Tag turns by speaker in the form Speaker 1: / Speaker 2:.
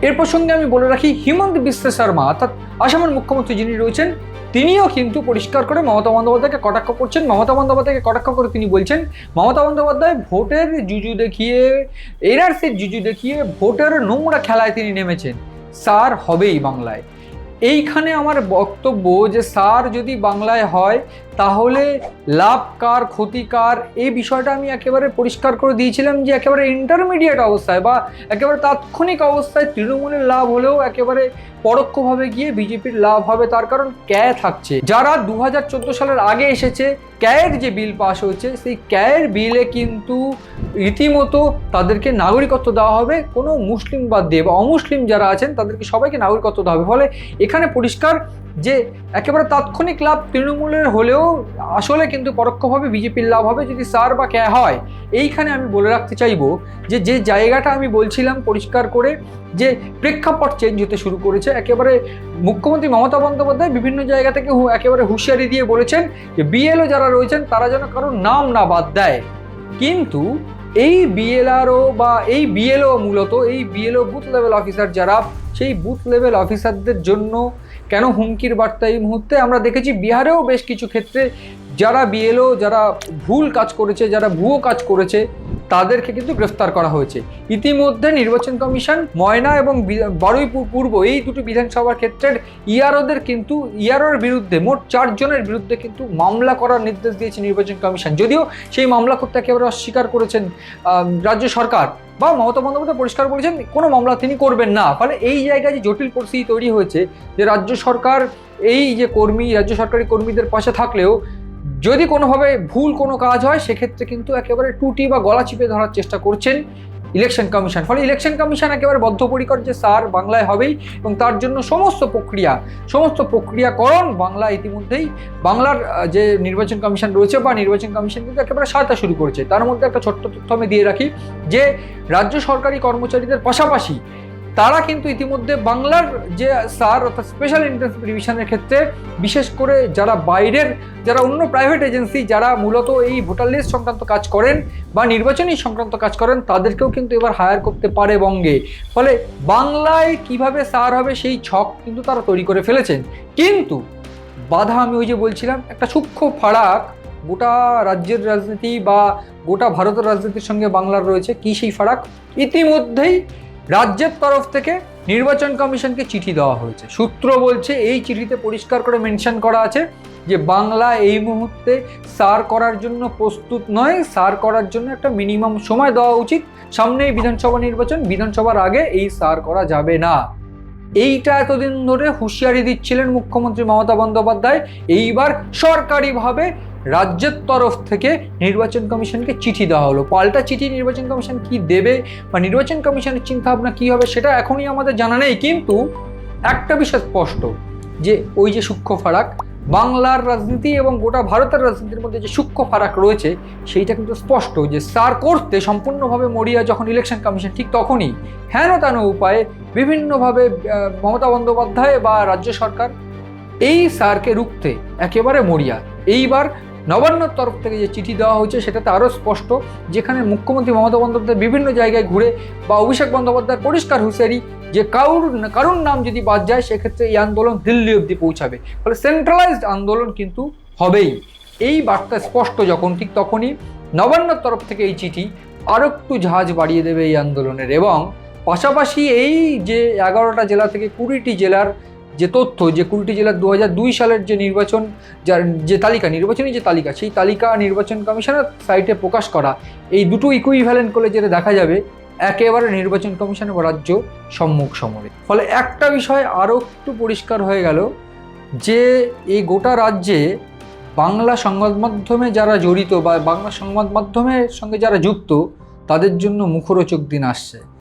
Speaker 1: এর প্রসঙ্গে আমি বলে রাখি, হিমন্ত বিশ্ব শর্মা অর্থাৎ আসামের মুখ্যমন্ত্রী যিনি রয়েছেন, তিনিও কিন্তু পরিষ্কার করে মমতা বন্দ্যোপাধ্যায়কে কটাক্ষ করছেন। মমতা বন্দ্যোপাধ্যায়কে কটাক্ষ করে তিনি বলছেন, মমতা বন্দ্যোপাধ্যায় ভোটের জুজু দেখিয়ে, এনআরসির জুজু দেখিয়ে ভোটের নোংরা খেলায় তিনি নেমেছেন। স্যার হবেই বাংলায়। এইখানে আমার বক্তব্য যে স্যার যদি বাংলায় হয় তাহলে লাভ কার ক্ষতি কার, এই বিষয়টা আমি একেবারে পরিষ্কার করে দিয়েছিলাম যে একেবারে ইন্টারমিডিয়েট অবস্থায় বা একেবারে তাৎক্ষণিক অবস্থায় তৃণমূলের লাভ হলেও একেবারে পরোক্ষভাবে গিয়ে বিজেপির লাভ হবে। তার কারণ ক্যায় থাকছে, যারা 2014 সালের আগে এসেছে, ক্যায়ের যে বিল পাস হয়েছে সেই ক্যায়ের বিলে কিন্তু রীতিমতো তাদেরকে নাগরিকত্ব দেওয়া হবে, কোনো মুসলিম বাদ দিয়ে বা অমুসলিম যারা আছেন তাদেরকে সবাইকে নাগরিকত্ব দেওয়া হবে। ফলে এখানে পরিষ্কার যে একেবারে তাৎক্ষণিক লাভ তৃণমূলের হলেও আসলে কিন্তু পরোক্ষভাবে বিজেপির লাভ হবে যদি সার বা ক্যা হয়। এইখানে আমি বলে রাখতে চাইবো যে যে জায়গাটা আমি বলছিলাম পরিষ্কার করে যে প্রেক্ষাপট চেঞ্জ হতে শুরু করেছে, একেবারে মুখ্যমন্ত্রী মমতা বন্দ্যোপাধ্যায় বিভিন্ন জায়গা থেকে একেবারে হুঁশিয়ারি দিয়ে বলেছেন যে বিএলও যারা রয়েছেন তারা যেন কারোর নাম না বাদ দেয়। কিন্তু এই বিএলআরও বা এই বিএলও মূলত এই বিএলও বুথ লেভেল অফিসার যারা, সেই বুথ লেভেল অফিসারদের জন্য কেন হুমকির বার্তা এই মুহূর্তে আমরা দেখেছি বিহারেও বেশ কিছু ক্ষেত্রে যারা বিএলও যারা ভুল কাজ করেছে, যারা ভুয়ো কাজ করেছে তাদেরকে কিন্তু গ্রেফতার করা হয়েছে। ইতিমধ্যে নির্বাচন কমিশন ময়না এবং বারুইপুর পূর্ব এই দুটি বিধানসভার ক্ষেত্রের ইআরওদের কিন্তু ইআরওর বিরুদ্ধে মোট 4 জনের বিরুদ্ধে কিন্তু মামলা করার নির্দেশ দিয়েছে নির্বাচন কমিশন। যদিও সেই মামলা করতে একেবারে অস্বীকার করেছেন রাজ্য সরকার বা মমতা বন্দ্যোপাধ্যায় পরিষ্কার বলেছেন কোনো মামলা তিনি করবেন না। ফলে এই জায়গায় যে জটিল পরিস্থিতি তৈরি হয়েছে যে রাজ্য সরকার এই যে রাজ্য সরকারি কর্মীদের পাশে থাকলেও যদি কোনোভাবে ভুল কোনো কাজ হয় সেক্ষেত্রে কিন্তু একেবারে টুটি বা গলা চিপে ধরার চেষ্টা করছেন ইলেকশন কমিশন। ফলে ইলেকশন কমিশন একেবারে বদ্ধপরিকর যে স্যার বাংলায় হবেই এবং তার জন্য সমস্ত প্রক্রিয়াকরণ বাংলা ইতিমধ্যেই বাংলার যে নির্বাচন কমিশন রয়েছে বা নির্বাচন কমিশন কিন্তু একেবারে সহায়তা শুরু করেছে। তার মধ্যে একটা ছোট্ট তথ্য আমি দিয়ে রাখি যে রাজ্য সরকারি কর্মচারীদের পাশাপাশি তারা কিন্তু ইতিমধ্যে বাংলার যে স্যার অর্থাৎ স্পেশাল ইন্টেন্সিভ রিভিশনের ক্ষেত্রে বিশেষ করে যারা বাইরের যারা অন্য প্রাইভেট এজেন্সি যারা মূলত এই ভোটার লিস্ট সংক্রান্ত কাজ করেন বা নির্বাচনী সংক্রান্ত কাজ করেন তাদেরকেও কিন্তু এবার হায়ার করতে পারে বঙ্গে। ফলে বাংলায় কিভাবে স্যার হবে সেই ছক কিন্তু তারা তৈরি করে ফেলেছেন। কিন্তু বাধা আমি ওই যে বলছিলাম একটা সূক্ষ্ম ফারাক গোটা রাজ্যের রাজনীতি বা গোটা ভারতের রাজনীতির সঙ্গে বাংলার রয়েছে। কি সেই ফারাক? ইতিমধ্যেই রাজ্যের তরফ থেকে নির্বাচন কমিশনকে চিঠি দেওয়া হয়েছে। সূত্র বলছে এই চিঠিতে পরিষ্কার করে মেনশন করা আছে যে বাংলা এই মুহূর্তে সার করার জন্য প্রস্তুত নয়, সার করার জন্য একটা মিনিমাম সময় দেওয়া উচিত। সামনেই বিধানসভা নির্বাচন, বিধানসভার আগে এই সার করা যাবে না। এইটা এতদিন ধরে হুঁশিয়ারি দিচ্ছিলেন মুখ্যমন্ত্রী মমতা বন্দ্যোপাধ্যায়। এইবার সরকারিভাবে রাজ্যের তরফ থেকে নির্বাচন কমিশনকে চিঠি দেওয়া হলো। পাল্টা চিঠি নির্বাচন কমিশন কি দেবে বা নির্বাচন কমিশনের চিন্তাভাবনা কী হবে সেটা এখনই আমাদের জানা নেই। কিন্তু একটা বিষয় স্পষ্ট যে ওই যে সূক্ষ্ম ফারাক বাংলার রাজনীতি এবং গোটা ভারতের রাজনীতির মধ্যে যে সূক্ষ্ম ফারাক রয়েছে সেইটা কিন্তু স্পষ্ট যে সার করতে সম্পূর্ণভাবে মরিয়া যখন ইলেকশন কমিশন, ঠিক তখনই হেন তেন উপায়ে বিভিন্নভাবে মমতা বন্দ্যোপাধ্যায় বা রাজ্য সরকার এই সারকে রুখতে একেবারে মরিয়া। এইবার নবান্নর তরফ থেকে যে চিঠি দেওয়া হয়েছে সেটাতে আরও স্পষ্ট, যেখানে মুখ্যমন্ত্রী মমতা বন্দ্যোপাধ্যায় বিভিন্ন জায়গায় ঘুরে বা অভিষেক বন্দ্যোপাধ্যায়ের পরিষ্কার হুঁশিয়ারি যে কারুর নাম যদি বাদ যায় সেক্ষেত্রে এই আন্দোলন দিল্লি অবধি পৌঁছাবে। ফলে সেন্ট্রালাইজড আন্দোলন কিন্তু হবেই। এই বার্তা স্পষ্ট যখন, ঠিক তখনই নবান্নর তরফ থেকে এই চিঠি আরও একটু ঝাঁজ বাড়িয়ে দেবে এই আন্দোলনের। এবং পাশাপাশি এই যে 11টা জেলা থেকে 20টি জেলার যে তথ্য, যে 20টি জেলার 2002 সালের যে নির্বাচন যে তালিকা, নির্বাচনী যে তালিকা, সেই তালিকা নির্বাচন কমিশনের সাইটে প্রকাশ করা, এই দুটো ইকুইভ্যালেন্ট করলে যেটা দেখা যাবে একেবারে নির্বাচন কমিশন এবং রাজ্য সম্মুখ সমরে। ফলে একটা বিষয় আরও একটু পরিষ্কার হয়ে গেল যে এই গোটা রাজ্যে বাংলা সংবাদ মাধ্যমে যারা জড়িত বা বাংলা সংবাদ মাধ্যমের সঙ্গে যারা যুক্ত তাদের জন্য মুখরোচক দিন আসছে।